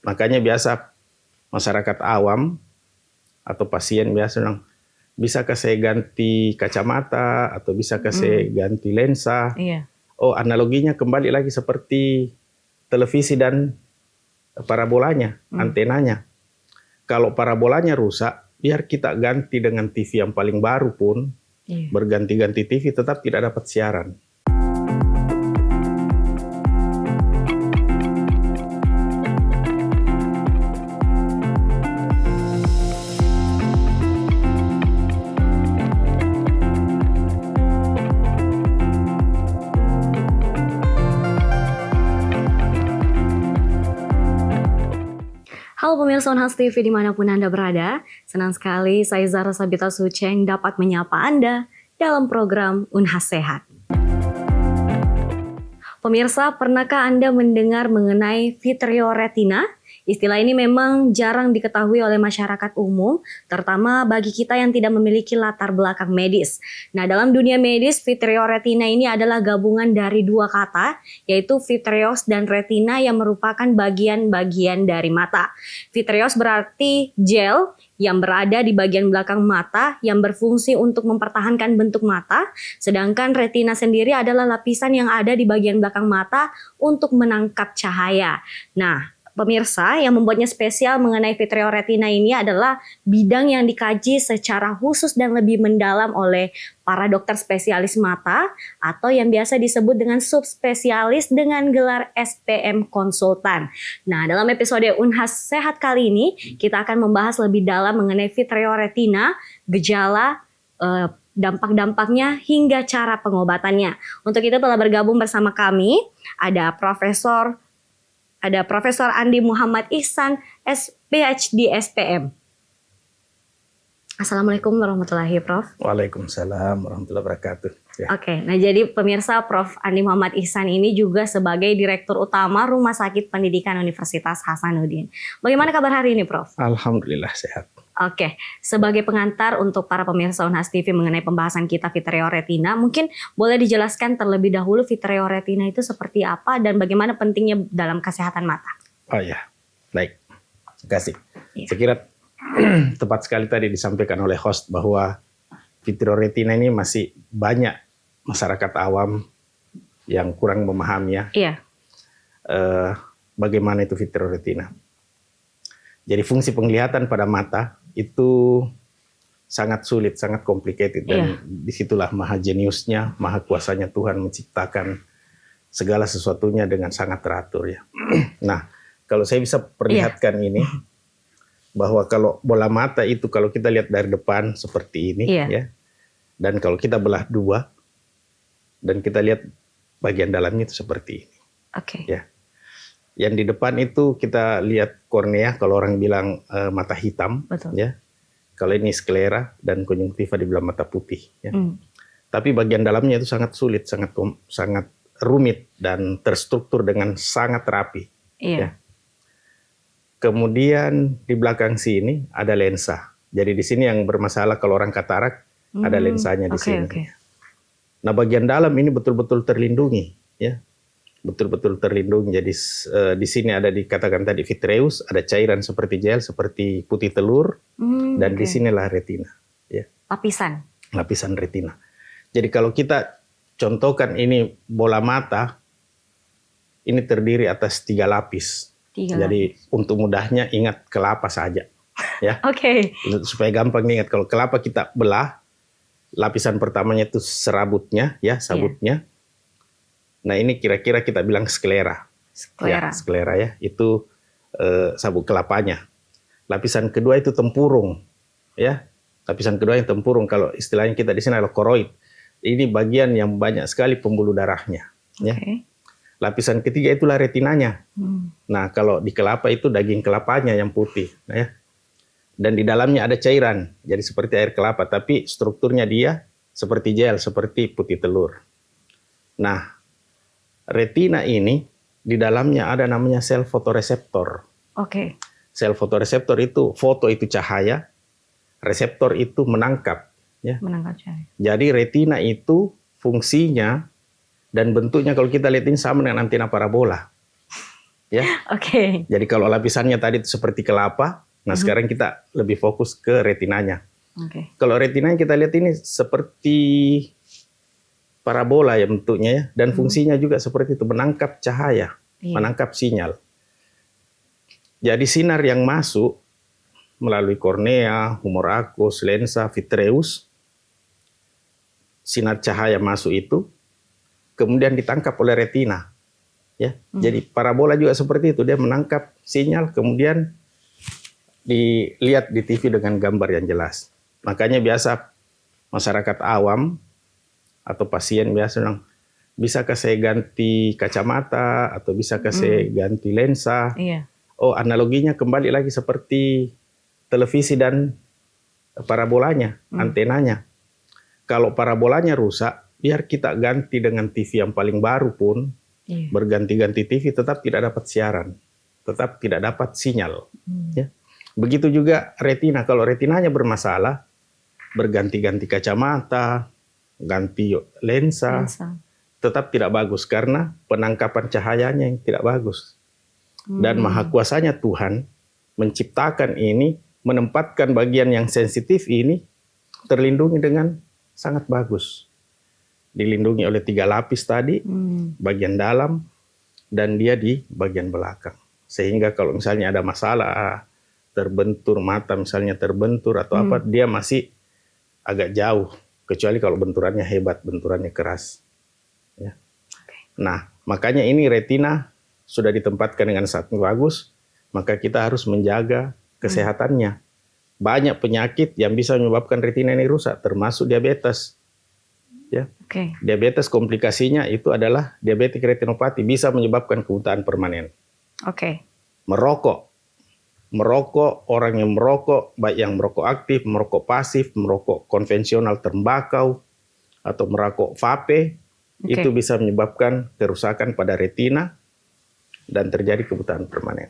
Makanya biasa masyarakat awam atau pasien biasa bilang, bisakah saya ganti kacamata atau bisakah saya ganti lensa? Iya. Oh, analoginya kembali lagi seperti televisi dan parabolanya, antenanya. Kalau parabolanya rusak, biar kita ganti dengan TV yang paling baru pun, berganti-ganti TV tetap tidak dapat siaran. Halo pemirsa Unhas TV dimanapun Anda berada, senang sekali saya Zahra Sabita Sucheng dapat menyapa Anda dalam program Unhas Sehat. Pemirsa, pernahkah Anda mendengar mengenai vitreoretina? Istilah ini memang jarang diketahui oleh masyarakat umum, terutama bagi kita yang tidak memiliki latar belakang medis. Nah, dalam dunia medis, vitreoretina ini adalah gabungan dari dua kata, yaitu vitreos dan retina yang merupakan bagian-bagian dari mata. Vitreos berarti gel yang berada di bagian belakang mata yang berfungsi untuk mempertahankan bentuk mata, sedangkan retina sendiri adalah lapisan yang ada di bagian belakang mata untuk menangkap cahaya. Nah, pemirsa, yang membuatnya spesial mengenai vitreoretina ini adalah bidang yang dikaji secara khusus dan lebih mendalam oleh para dokter spesialis mata atau yang biasa disebut dengan subspesialis dengan gelar SPM konsultan. Nah, dalam episode Unhas Sehat kali ini kita akan membahas lebih dalam mengenai vitreoretina, gejala, dampak-dampaknya hingga cara pengobatannya. Untuk itu telah bergabung bersama kami ada Profesor Andi Muhammad Ihsan, PhD SPM. Assalamualaikum warahmatullahi wabarakatuh. Waalaikumsalam warahmatullahi wabarakatuh. Ya. Oke, nah jadi pemirsa, Prof. Andi Muhammad Ihsan ini juga sebagai Direktur Utama Rumah Sakit Pendidikan Universitas Hasanuddin. Bagaimana kabar hari ini, Prof? Alhamdulillah sehat. Oke, sebagai pengantar untuk para pemirsa Unhas TV mengenai pembahasan kita vitreoretina, mungkin boleh dijelaskan terlebih dahulu vitreoretina itu seperti apa dan bagaimana pentingnya dalam kesehatan mata. Oh ya, baik. Terima kasih. Ya. Saya kira tepat sekali tadi disampaikan oleh host bahwa vitreoretina ini masih banyak masyarakat awam yang kurang memahaminya. Iya. Bagaimana itu vitreoretina? Jadi fungsi penglihatan pada mata itu sangat sulit, sangat complicated, dan disitulah maha jeniusnya, maha kuasanya Tuhan menciptakan segala sesuatunya dengan sangat teratur ya. Nah, kalau saya bisa perlihatkan ini, bahwa kalau bola mata itu kalau kita lihat dari depan seperti ini ya, dan kalau kita belah dua dan kita lihat bagian dalamnya itu seperti ini. Oke. Ya. Yang di depan itu kita lihat kornea, kalau orang bilang mata hitam. Betul. Ya. Kalau ini sklera dan konjungtiva dibilang mata putih. Ya. Tapi bagian dalamnya itu sangat sulit, sangat rumit dan terstruktur dengan sangat rapi. Iya. Ya. Kemudian di belakang sini ada lensa. Jadi di sini yang bermasalah kalau orang katarak ada lensanya di sini. Okay. Nah, bagian dalam ini betul-betul terlindungi, ya. Betul-betul terlindungi. Jadi di sini ada dikatakan tadi vitreus, ada cairan seperti gel, seperti putih telur, dan di sinilah retina. Ya. Lapisan retina. Jadi kalau kita contohkan ini bola mata, ini terdiri atas 3 lapis. Jadi untuk mudahnya ingat kelapa saja. Ya. Oke. Supaya gampang ingat, kalau kelapa kita belah, lapisan pertamanya itu serabutnya, ya, sabutnya. Nah, ini kira-kira kita bilang sklera. Ya, sklera ya, itu sabut kelapanya. Lapisan kedua itu tempurung, ya. Lapisan kedua yang tempurung, kalau istilahnya kita di sini adalah koroid. Ini bagian yang banyak sekali pembuluh darahnya, ya. Lapisan ketiga itulah retinanya. Nah, kalau di kelapa itu daging kelapanya yang putih, ya. Dan di dalamnya ada cairan, jadi seperti air kelapa, tapi strukturnya dia seperti gel, seperti putih telur. Nah, retina ini di dalamnya ada namanya sel fotoreseptor. Oke. Sel fotoreseptor itu, foto itu cahaya, reseptor itu menangkap. Ya. Menangkap cahaya. Jadi retina itu fungsinya dan bentuknya kalau kita lihat ini sama dengan antena parabola. Ya. Oke. Jadi kalau lapisannya tadi itu seperti kelapa, nah sekarang kita lebih fokus ke retinanya. Oke. Kalau retinanya kita lihat ini seperti parabola ya bentuknya ya, dan fungsinya juga seperti itu, menangkap cahaya, menangkap sinyal. Jadi sinar yang masuk melalui kornea, humor aqueous, lensa, vitreous, sinar cahaya masuk itu kemudian ditangkap oleh retina. Ya, jadi parabola juga seperti itu, dia menangkap sinyal kemudian dilihat di TV dengan gambar yang jelas. Makanya biasa masyarakat awam atau pasien biasa bilang, bisakah saya ganti kacamata atau bisakah saya ganti lensa? Iya. Oh, analoginya kembali lagi seperti televisi dan parabolanya, antenanya. Kalau parabolanya rusak, biar kita ganti dengan TV yang paling baru pun, berganti-ganti TV tetap tidak dapat siaran, tetap tidak dapat sinyal. Ya. Begitu juga retina, kalau retinanya bermasalah, berganti-ganti kacamata, ganti lensa, tetap tidak bagus karena penangkapan cahayanya yang tidak bagus. Dan maha kuasanya Tuhan menciptakan ini, menempatkan bagian yang sensitif ini terlindungi dengan sangat bagus. Dilindungi oleh 3 lapis tadi, bagian dalam, dan dia di bagian belakang. Sehingga kalau misalnya ada masalah, terbentur mata misalnya terbentur atau apa, dia masih agak jauh. Kecuali kalau benturannya hebat, benturannya keras. Ya. Nah, makanya ini retina sudah ditempatkan dengan sangat bagus, maka kita harus menjaga kesehatannya. Banyak penyakit yang bisa menyebabkan retina ini rusak, termasuk diabetes. Ya. Diabetes komplikasinya itu adalah diabetik retinopati, bisa menyebabkan kebutaan permanen. Merokok, orang yang merokok, baik yang merokok aktif, merokok pasif, merokok konvensional tembakau, atau merokok vape, itu bisa menyebabkan kerusakan pada retina dan terjadi kebutaan permanen.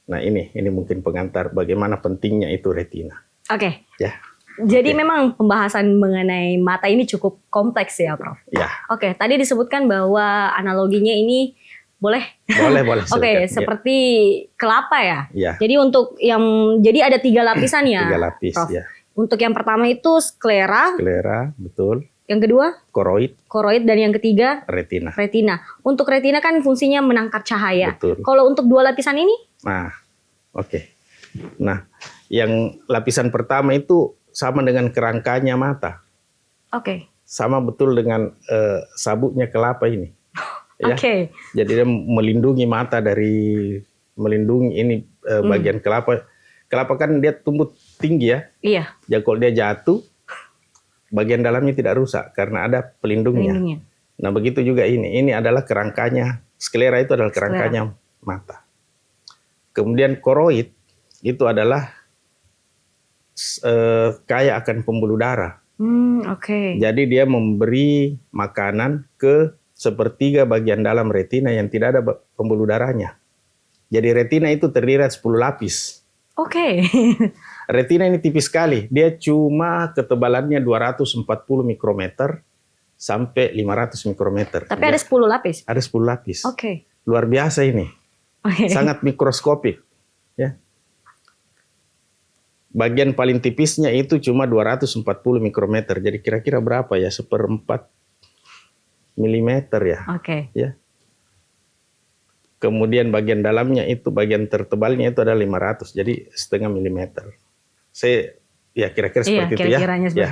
Nah ini mungkin pengantar bagaimana pentingnya itu retina. Ya. Jadi memang pembahasan mengenai mata ini cukup kompleks ya, Prof. Ya. Tadi disebutkan bahwa analoginya ini boleh. Seperti kelapa ya. Ya. Jadi jadi ada 3 lapisan ya. 3 lapis, Prof. Ya. Untuk yang pertama itu sklera. Sklera, betul. Yang kedua? Koroid, dan yang ketiga? Retina. Untuk retina kan fungsinya menangkap cahaya. Betul. Kalau untuk 2 lapisan ini? Nah, Nah, yang lapisan pertama itu sama dengan kerangkanya mata. Sama betul dengan sabuknya kelapa ini. Ya. Jadi dia melindungi mata melindungi ini bagian kelapa. Kelapa kan dia tumbuh tinggi ya. Iya. Jadi kalau dia jatuh, bagian dalamnya tidak rusak karena ada pelindungnya. Nah begitu juga ini. Ini adalah kerangkanya. Sklera itu adalah kerangkanya mata. Kemudian koroid itu adalah kaya akan pembuluh darah. Jadi dia memberi makanan ke sepertiga bagian dalam retina yang tidak ada pembuluh darahnya. Jadi retina itu terdiri dari 10 lapis. Retina ini tipis sekali. Dia cuma ketebalannya 240 mikrometer sampai 500 mikrometer. Tapi ada 10 lapis? Ada 10 lapis. Luar biasa ini. Sangat mikroskopik. Ya. Bagian paling tipisnya itu cuma 240 mikrometer. Jadi kira-kira berapa ya? 1/4 milimeter ya. Ya. Kemudian bagian dalamnya itu, bagian tertebalnya itu adalah 500. Jadi setengah milimeter. Kira-kira seperti itu ya. Ya.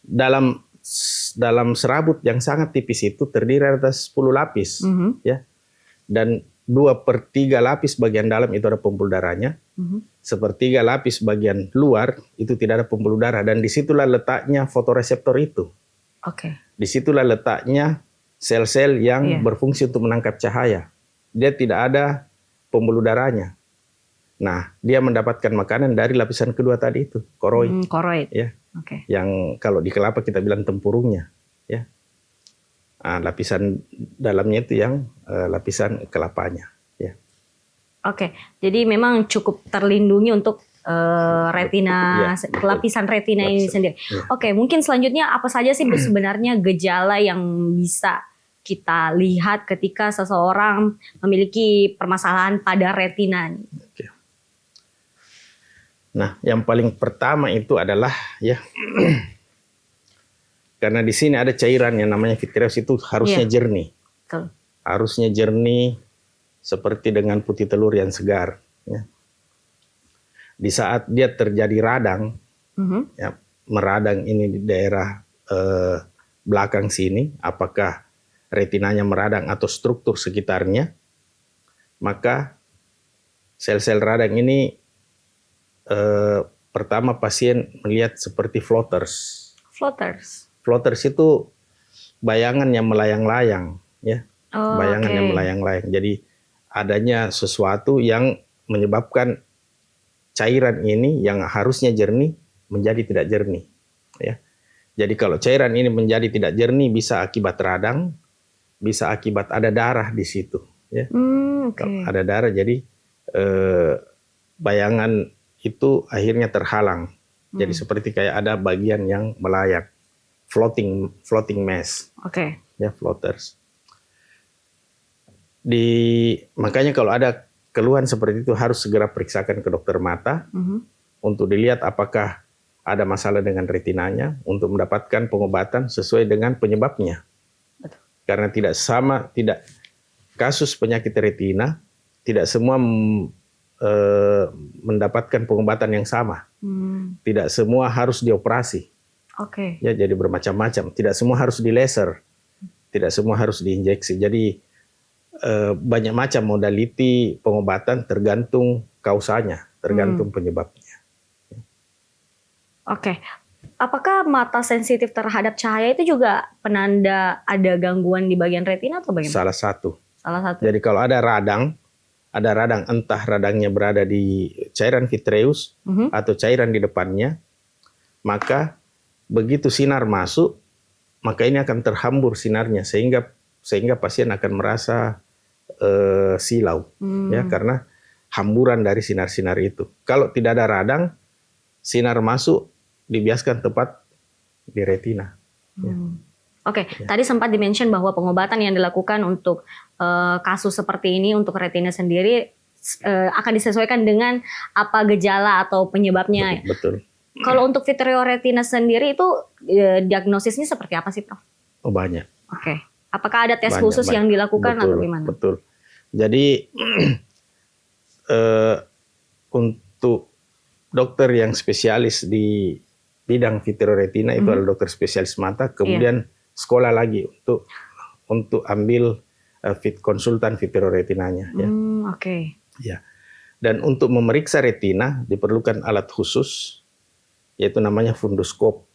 Dalam serabut yang sangat tipis itu terdiri atas 10 lapis. Ya. Dan 2/3 lapis bagian dalam itu ada pembuluh darahnya. 1/3 lapis bagian luar itu tidak ada pembuluh darah. Dan disitulah letaknya fotoreseptor itu. Disitulah letaknya sel-sel yang berfungsi untuk menangkap cahaya. Dia tidak ada pembuluh darahnya. Nah, dia mendapatkan makanan dari lapisan kedua tadi itu, koroid. Ya. Yang kalau di kelapa kita bilang tempurungnya. Ya. Nah, lapisan dalamnya itu yang lapisan kelapanya. Ya. Jadi memang cukup terlindungi untuk retina, lapisan retina ini sendiri. Mungkin selanjutnya apa saja sih sebenarnya gejala yang bisa kita lihat ketika seseorang memiliki permasalahan pada retina? Oke. Nah, yang paling pertama itu adalah ya karena di sini ada cairan yang namanya vitreous, itu harusnya jernih. Betul. Harusnya jernih seperti dengan putih telur yang segar. Ya. Di saat dia terjadi radang, ya, meradang ini di daerah belakang sini, apakah retinanya meradang atau struktur sekitarnya, maka sel-sel radang ini pertama pasien melihat seperti floaters. Floaters itu bayangan yang melayang-layang, ya. Bayangan yang melayang-layang. Jadi adanya sesuatu yang menyebabkan cairan ini yang harusnya jernih menjadi tidak jernih, ya. Jadi kalau cairan ini menjadi tidak jernih bisa akibat radang, bisa akibat ada darah di situ, ya. Kalau ada darah, jadi bayangan itu akhirnya terhalang. Jadi seperti kayak ada bagian yang melayang, floating mass, ya, floaters. Makanya kalau ada keluhan seperti itu harus segera periksakan ke dokter mata untuk dilihat apakah ada masalah dengan retinanya untuk mendapatkan pengobatan sesuai dengan penyebabnya. Betul. Karena tidak kasus penyakit retina tidak semua mendapatkan pengobatan yang sama. Tidak semua harus dioperasi. Ya, jadi bermacam-macam. Tidak semua harus di laser. Tidak semua harus diinjeksi. Jadi banyak macam modaliti pengobatan tergantung kausanya, tergantung penyebabnya. Apakah mata sensitif terhadap cahaya itu juga penanda ada gangguan di bagian retina atau bagaimana? Salah satu. Jadi kalau ada radang entah radangnya berada di cairan vitreous atau cairan di depannya, maka begitu sinar masuk, maka ini akan terhambur sinarnya sehingga pasien akan merasa silau, ya, karena hamburan dari sinar-sinar itu. Kalau tidak ada radang, sinar masuk dibiaskan tepat di retina. Ya. Tadi sempat dimention bahwa pengobatan yang dilakukan untuk kasus seperti ini untuk retina sendiri akan disesuaikan dengan apa gejala atau penyebabnya. Betul. Kalau untuk vitreoretina sendiri itu diagnosisnya seperti apa sih, Prof? Oh, banyak. Apakah ada tes khusus yang dilakukan atau gimana? Betul. Jadi untuk dokter yang spesialis di bidang vitreoretina itu adalah dokter spesialis mata, kemudian sekolah lagi untuk ambil konsultan vitreoretinanya. Ya. Ya. Dan untuk memeriksa retina diperlukan alat khusus, yaitu namanya funduskop.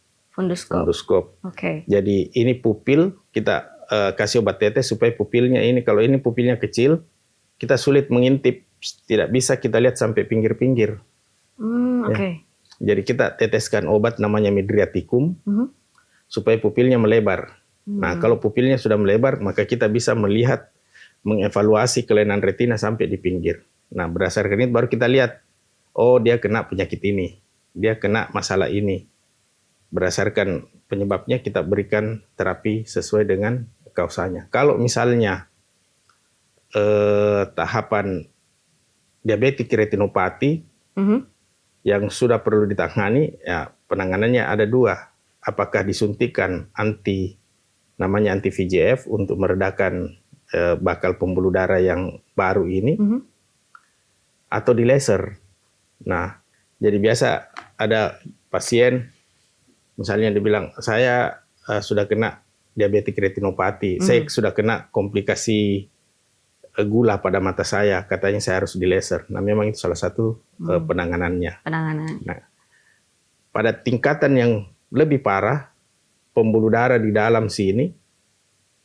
Jadi ini pupil, kita kasih obat tetes supaya pupilnya ini, kalau ini pupilnya kecil, kita sulit mengintip, tidak bisa kita lihat sampai pinggir-pinggir. Ya. Jadi kita teteskan obat namanya midriaticum supaya pupilnya melebar. Nah, kalau pupilnya sudah melebar, maka kita bisa melihat, mengevaluasi kelainan retina sampai di pinggir. Nah, berdasarkan itu baru kita lihat, oh dia kena penyakit ini, dia kena masalah ini. Berdasarkan penyebabnya kita berikan terapi sesuai dengan kausanya. Kalau misalnya tahapan diabetik retinopati yang sudah perlu ditangani, ya penanganannya ada dua. Apakah disuntikan namanya anti VEGF untuk meredakan bakal pembuluh darah yang baru ini, atau di laser. Nah, jadi biasa ada pasien, misalnya dibilang, saya sudah kena diabetik retinopati, saya sudah kena komplikasi gula pada mata saya, katanya saya harus di laser. Nah, memang itu salah satu penanganannya. Nah, pada tingkatan yang lebih parah, pembuluh darah di dalam sini,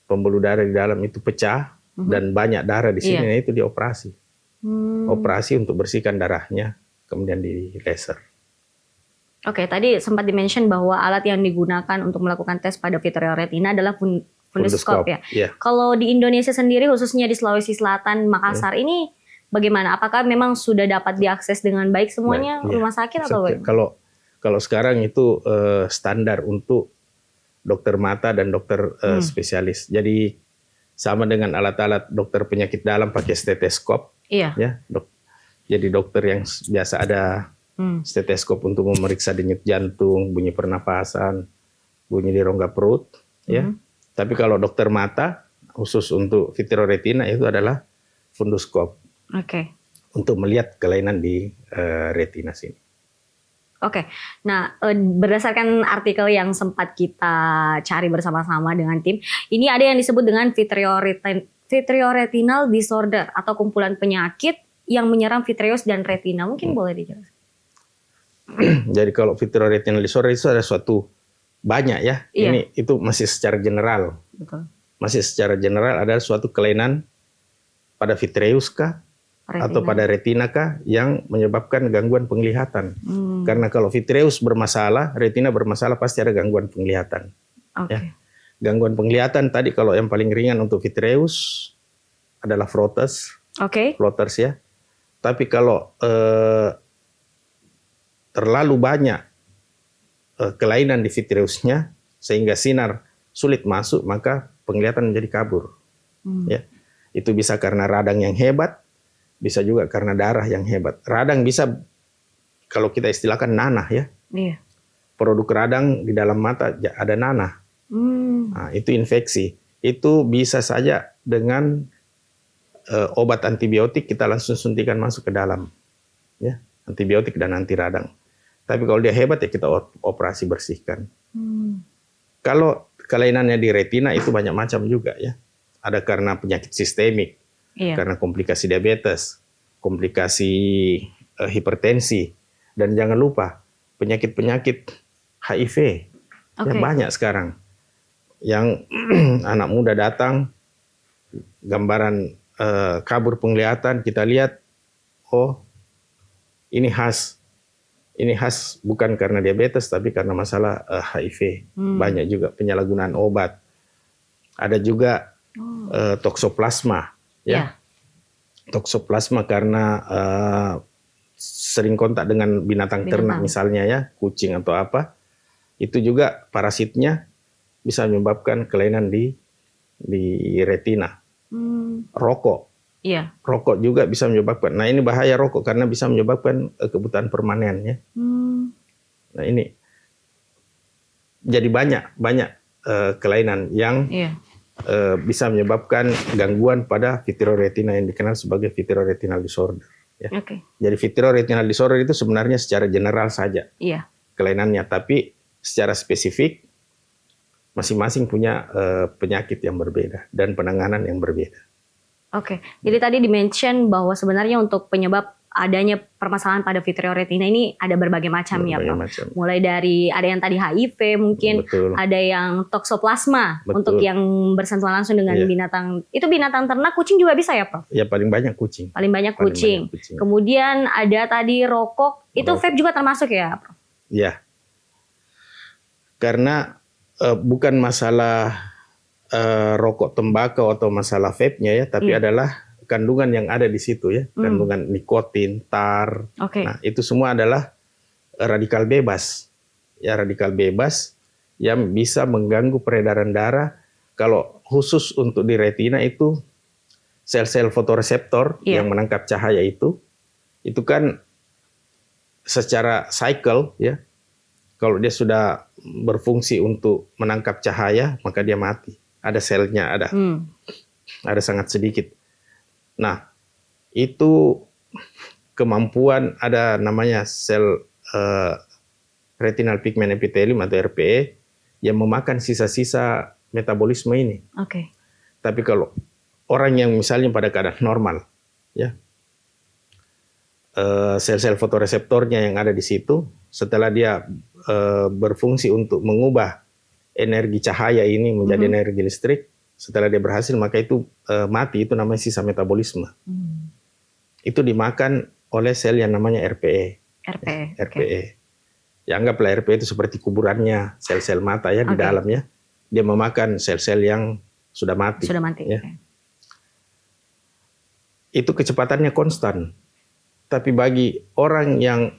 pembuluh darah di dalam itu pecah dan banyak darah di sini, nah itu dioperasi. Operasi untuk bersihkan darahnya, kemudian di laser. Tadi sempat dimention bahwa alat yang digunakan untuk melakukan tes pada vitreoretina adalah funduskop ya. Kalau di Indonesia sendiri, khususnya di Sulawesi Selatan, Makassar ini bagaimana? Apakah memang sudah dapat diakses dengan baik semuanya rumah sakit atau bagaimana? Kalau sekarang itu standar untuk dokter mata dan dokter spesialis. Jadi Sama dengan alat-alat dokter penyakit dalam pakai stetoskop. Iya. Ya, jadi dokter yang biasa ada stetoskop untuk memeriksa denyut jantung, bunyi pernapasan, bunyi di rongga perut. Ya. Tapi kalau dokter mata, khusus untuk vitreoretina itu adalah funduskop. Oke. Untuk melihat kelainan di retina sini. Oke, nah berdasarkan artikel yang sempat kita cari bersama-sama dengan tim, ini ada yang disebut dengan vitreoretinal disorder atau kumpulan penyakit yang menyerang vitreous dan retina. Mungkin boleh dijelaskan? Jadi kalau vitreoretinal disorder itu ada suatu banyak ya. Iya. Ini itu masih secara general. Betul. Masih secara general ada suatu kelainan pada vitreous kah? Atau pada retina kah yang menyebabkan gangguan penglihatan. Karena kalau vitreous bermasalah, retina bermasalah, pasti ada gangguan penglihatan. Ya. Gangguan penglihatan tadi kalau yang paling ringan untuk vitreous adalah floaters. Floaters ya. Tapi kalau terlalu banyak kelainan di vitreusnya sehingga sinar sulit masuk, maka penglihatan menjadi kabur. Ya. Itu bisa karena radang yang hebat, bisa juga karena darah yang hebat. Radang bisa, kalau kita istilahkan nanah ya. Iya. Produk radang di dalam mata ada nanah. Nah, itu infeksi. Itu bisa saja dengan obat antibiotik kita langsung suntikan masuk ke dalam. Ya, antibiotik dan anti radang. Tapi kalau dia hebat ya kita operasi bersihkan. Kalau kelainannya di retina itu banyak macam juga ya. Ada karena penyakit sistemik. Iya. Karena komplikasi diabetes, komplikasi hipertensi, dan jangan lupa penyakit-penyakit HIV. Ya, banyak sekarang. Yang anak muda datang, gambaran kabur penglihatan, kita lihat, oh ini khas bukan karena diabetes, tapi karena masalah HIV. Banyak juga penyalahgunaan obat. Ada juga toksoplasma. Ya, toksoplasma karena sering kontak dengan binatang ternak misalnya ya, kucing atau apa, itu juga parasitnya bisa menyebabkan kelainan di retina. Rokok, rokok juga bisa menyebabkan. Nah ini bahaya rokok karena bisa menyebabkan kebutaan permanen ya. Nah ini jadi banyak kelainan yang bisa menyebabkan gangguan pada vitreoretina yang dikenal sebagai vitreoretinal disorder. Ya. Jadi vitreoretinal disorder itu sebenarnya secara general saja kelainannya, tapi secara spesifik masing-masing punya penyakit yang berbeda dan penanganan yang berbeda. Jadi tadi di-mention bahwa sebenarnya untuk penyebab adanya permasalahan pada vitreoretina ini ada berbagai macam ya, Pak. Mulai dari ada yang tadi HIV mungkin, ada yang toksoplasma untuk yang bersentuhan langsung dengan binatang. Itu binatang ternak, kucing juga bisa ya, Prof? Ya paling banyak kucing. Paling banyak kucing. Kemudian ada tadi rokok, itu vape juga termasuk ya, Prof? Ya. Karena bukan masalah rokok tembakau atau masalah vape-nya ya, tapi adalah kandungan yang ada di situ ya, kandungan nikotin, tar. Nah, itu semua adalah radikal bebas. Ya, radikal bebas yang bisa mengganggu peredaran darah. Kalau khusus untuk di retina itu sel-sel fotoreseptor yang menangkap cahaya itu kan secara cycle ya. Kalau dia sudah berfungsi untuk menangkap cahaya, maka dia mati. Ada selnya, ada sangat sedikit. Nah, itu kemampuan ada namanya sel retinal pigment epithelium atau RPE yang memakan sisa-sisa metabolisme ini. Tapi kalau orang yang misalnya pada keadaan normal, ya, sel-sel fotoreseptornya yang ada di situ, setelah dia berfungsi untuk mengubah energi cahaya ini menjadi energi listrik, setelah dia berhasil, maka itu mati, itu namanya sisa metabolisme. Itu dimakan oleh sel yang namanya RPE. RPE. Ya, anggaplah RPE itu seperti kuburannya sel-sel mata ya di dalamnya. Dia memakan sel-sel yang sudah mati. Ya. Itu kecepatannya konstan. Tapi bagi orang yang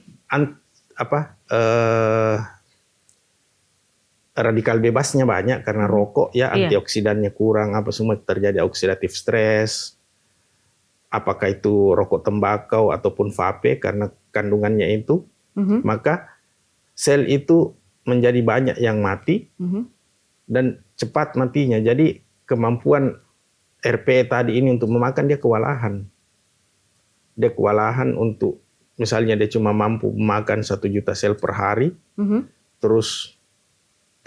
radikal bebasnya banyak karena rokok ya, antioksidannya kurang, apa semua terjadi oksidatif stres. Apakah itu rokok tembakau ataupun vape karena kandungannya itu, maka sel itu menjadi banyak yang mati dan cepat matinya. Jadi kemampuan RPE tadi ini untuk memakan dia kewalahan. Dia kewalahan untuk misalnya dia cuma mampu makan 1 juta sel per hari, terus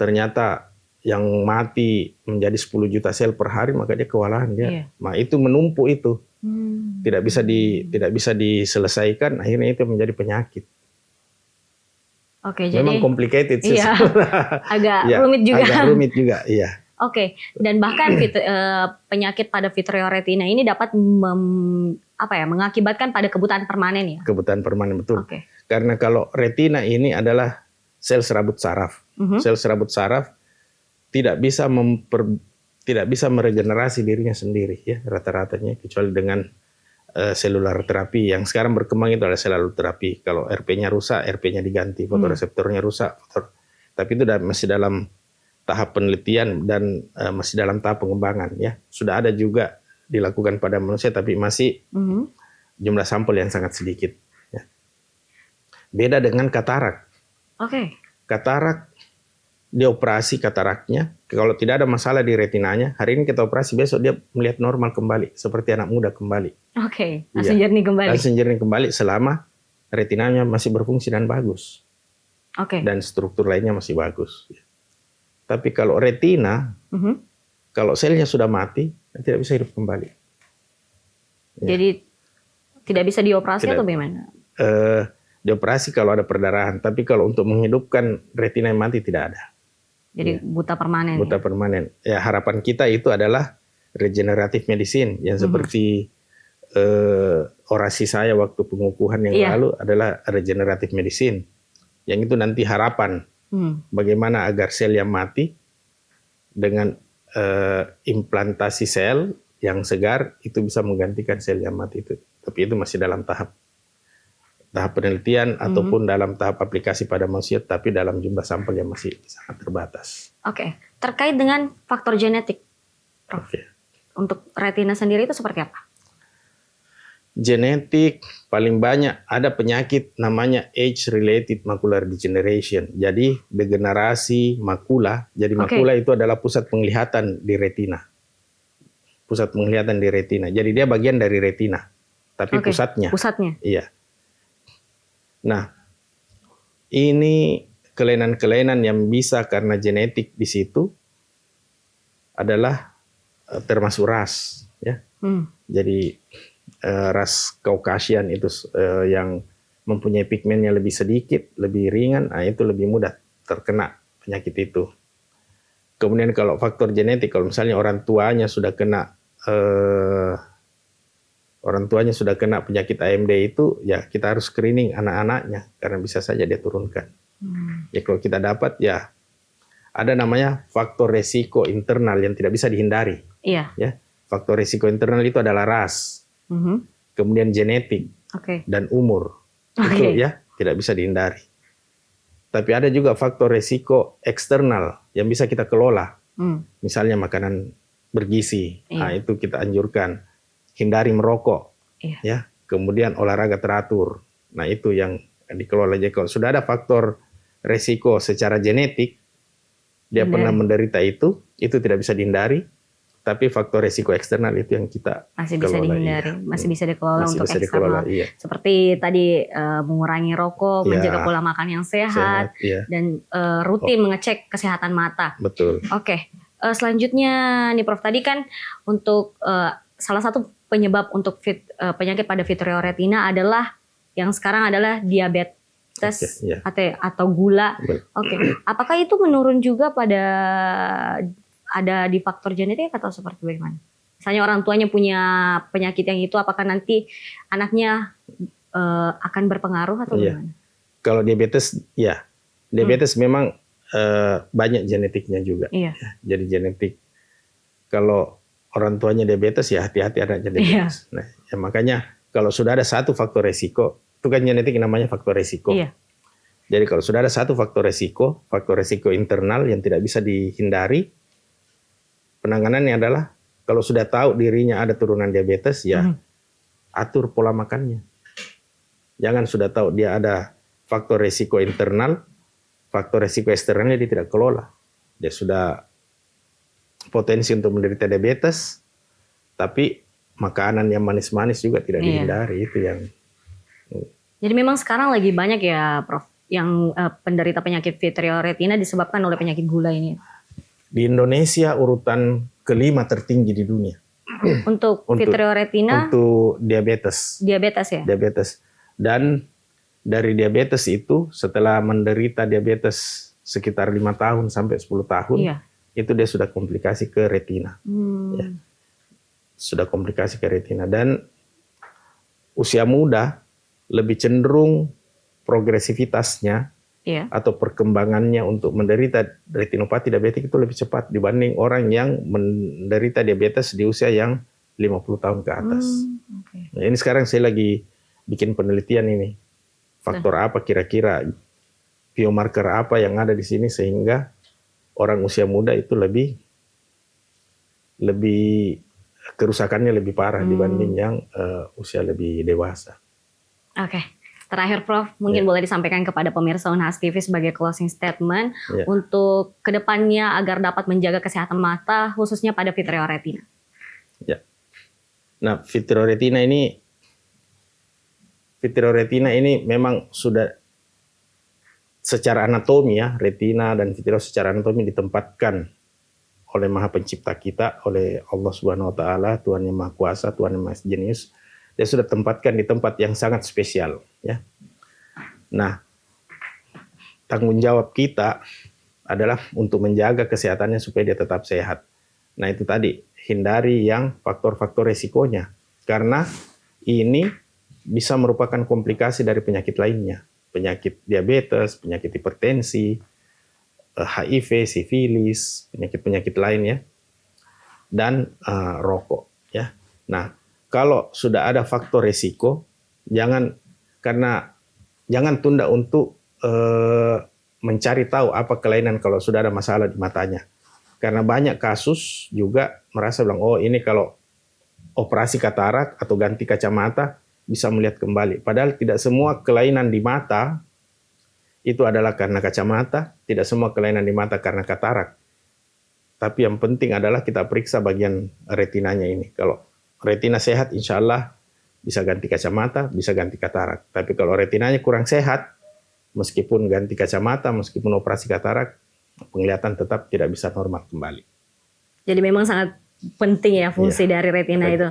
ternyata yang mati menjadi 10 juta sel per hari, maka dia kewalahan dia. Nah, itu menumpuk itu. Tidak bisa diselesaikan, akhirnya itu menjadi penyakit. Oke, memang jadi complicated sih. Iya, agak rumit juga. Agak rumit juga, iya. Oke, dan bahkan penyakit pada vitreoretina ini dapat mengakibatkan pada kebutaan permanen ya? Kebutaan permanen, betul. Karena kalau retina ini adalah sel serabut saraf. Sel serabut saraf tidak bisa meregenerasi dirinya sendiri ya rata-ratanya, kecuali dengan selular terapi. Yang sekarang berkembang itu adalah selular terapi. Kalau RP-nya rusak, RP-nya diganti, fotoreseptornya rusak, tapi itu masih dalam tahap penelitian dan masih dalam tahap pengembangan ya. Sudah ada juga dilakukan pada manusia, tapi masih jumlah sampel yang sangat sedikit. Ya. Beda dengan katarak. Katarak, dioperasi kataraknya, kalau tidak ada masalah di retinanya, hari ini kita operasi, besok dia melihat normal kembali, seperti anak muda kembali. Langsung jernih kembali. Langsung jernih kembali selama retinanya masih berfungsi dan bagus. Dan struktur lainnya masih bagus. Tapi kalau retina, kalau selnya sudah mati, tidak bisa hidup kembali. Jadi tidak bisa dioperasi atau bagaimana? Dioperasi kalau ada perdarahan, tapi kalau untuk menghidupkan retina yang mati tidak ada. Jadi buta permanen. Buta permanen. Ya, harapan kita itu adalah regeneratif medicine yang seperti orasi saya waktu pengukuhan yang lalu adalah regeneratif medicine. Yang itu nanti harapan bagaimana agar sel yang mati dengan implantasi sel yang segar itu bisa menggantikan sel yang mati itu. Tapi itu masih dalam tahap penelitian ataupun dalam tahap aplikasi pada manusia, tapi dalam jumlah sampel yang masih sangat terbatas. Terkait dengan faktor genetik, Prof. Untuk retina sendiri itu seperti apa? Genetik paling banyak ada penyakit namanya age-related macular degeneration. Jadi degenerasi makula. Jadi makula itu adalah pusat penglihatan di retina. Pusat penglihatan di retina. Jadi dia bagian dari retina, tapi pusatnya. Iya. Nah, ini kelainan-kelainan yang bisa karena genetik di situ adalah termasuk ras, ya. Jadi ras Caucasian itu yang mempunyai pigmennya lebih sedikit, lebih ringan, itu lebih mudah terkena penyakit itu. Kemudian kalau faktor genetik, kalau misalnya orang tuanya sudah kena penyakit AMD itu, ya kita harus screening anak-anaknya karena bisa saja dia turunkan. Ya kalau kita dapat, ya ada namanya faktor resiko internal yang tidak bisa dihindari. Ya, faktor resiko internal itu adalah ras, kemudian genetik dan umur. Itu ya tidak bisa dihindari. Tapi ada juga faktor resiko eksternal yang bisa kita kelola. Misalnya makanan bergizi, itu kita anjurkan. Hindari merokok. Ya, kemudian olahraga teratur. Nah, itu yang dikelola. Jadi kalau sudah ada faktor resiko secara genetik, dia pernah menderita itu tidak bisa dihindari. Tapi faktor resiko eksternal itu yang kita masih bisa dihindari, masih bisa dikelola untuk eksternal. Seperti tadi mengurangi rokok, menjaga pola makan yang sehat, dan rutin mengecek kesehatan mata. Betul. Selanjutnya nih Prof, tadi kan untuk salah satu penyebab untuk penyakit pada vitreoretina adalah yang sekarang adalah diabetes atau gula. Apakah itu menurun juga pada ada di faktor genetik atau seperti bagaimana? Misalnya orang tuanya punya penyakit yang itu, apakah nanti anaknya akan berpengaruh atau bagaimana? Kalau diabetes, diabetes memang banyak genetiknya juga. Jadi genetik. Kalau orang tuanya diabetes, ya hati-hati anaknya diabetes. Nah, makanya kalau sudah ada satu faktor resiko, itu kan genetik namanya faktor resiko. Jadi kalau sudah ada satu faktor resiko internal yang tidak bisa dihindari, penanganannya adalah kalau sudah tahu dirinya ada turunan diabetes, ya atur pola makannya. Jangan sudah tahu dia ada faktor resiko internal, faktor resiko eksternalnya dia tidak kelola. Dia sudah potensi untuk menderita diabetes, tapi makanan yang manis-manis juga tidak dihindari. Itu yang. Jadi memang sekarang lagi banyak ya, Prof, yang penderita penyakit vitreoretina disebabkan oleh penyakit gula ini. Di Indonesia urutan kelima tertinggi di dunia. Untuk vitreoretina? Untuk diabetes. Diabetes ya? Diabetes. Dan dari diabetes itu setelah menderita diabetes sekitar 5 tahun sampai 10 tahun, itu dia sudah komplikasi ke retina. Ya. Sudah komplikasi ke retina. Dan usia muda lebih cenderung progresivitasnya atau perkembangannya untuk menderita retinopati diabetik itu lebih cepat dibanding orang yang menderita diabetes di usia yang 50 tahun ke atas. Nah, ini sekarang saya lagi bikin penelitian ini. Faktor apa kira-kira, biomarker apa yang ada di sini sehingga orang usia muda itu lebih kerusakannya lebih parah dibanding yang usia lebih dewasa. Oke. Terakhir Prof, mungkin boleh disampaikan kepada pemirsa Unhas TV sebagai closing statement untuk kedepannya agar dapat menjaga kesehatan mata khususnya pada vitreoretina. Ya. Nah, vitreoretina ini memang sudah secara anatomi ya, retina dan vitreo secara anatomi ditempatkan oleh Maha Pencipta kita, oleh Allah Subhanahu wa taala, Tuhan yang Maha Kuasa, Tuhan yang Maha Jenius. Dia sudah tempatkan di tempat yang sangat spesial, ya. Nah, tanggung jawab kita adalah untuk menjaga kesehatannya supaya dia tetap sehat. Nah, itu tadi, hindari yang faktor-faktor resikonya. Karena ini bisa merupakan komplikasi dari penyakit lainnya. Penyakit diabetes, penyakit hipertensi, HIV, sifilis, penyakit-penyakit lainnya, dan rokok, ya. Nah, kalau sudah ada faktor resiko, jangan tunda untuk mencari tahu apa kelainan kalau sudah ada masalah di matanya. Karena banyak kasus juga merasa bilang, oh ini kalau operasi katarak atau ganti kacamata bisa melihat kembali. Padahal tidak semua kelainan di mata itu adalah karena kacamata, tidak semua kelainan di mata karena katarak. Tapi yang penting adalah kita periksa bagian retinanya ini. Kalau retina sehat, insya Allah bisa ganti kacamata, bisa ganti katarak. Tapi kalau retinanya kurang sehat, meskipun ganti kacamata, meskipun operasi katarak, penglihatan tetap tidak bisa normal kembali. Jadi memang sangat penting ya fungsi dari retina itu.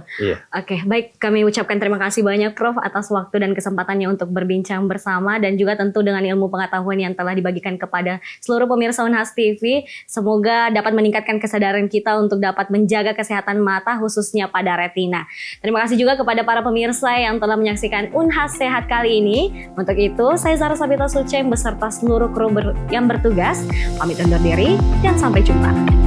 Oke, baik, kami ucapkan terima kasih banyak Prof atas waktu dan kesempatannya untuk berbincang bersama dan juga tentu dengan ilmu pengetahuan yang telah dibagikan kepada seluruh pemirsa Unhas TV. Semoga dapat meningkatkan kesadaran kita untuk dapat menjaga kesehatan mata khususnya pada retina. Terima kasih juga kepada para pemirsa yang telah menyaksikan Unhas Sehat kali ini. Untuk itu, saya Zahra Sabita Suceng beserta seluruh kru yang bertugas pamit undur diri dan sampai jumpa.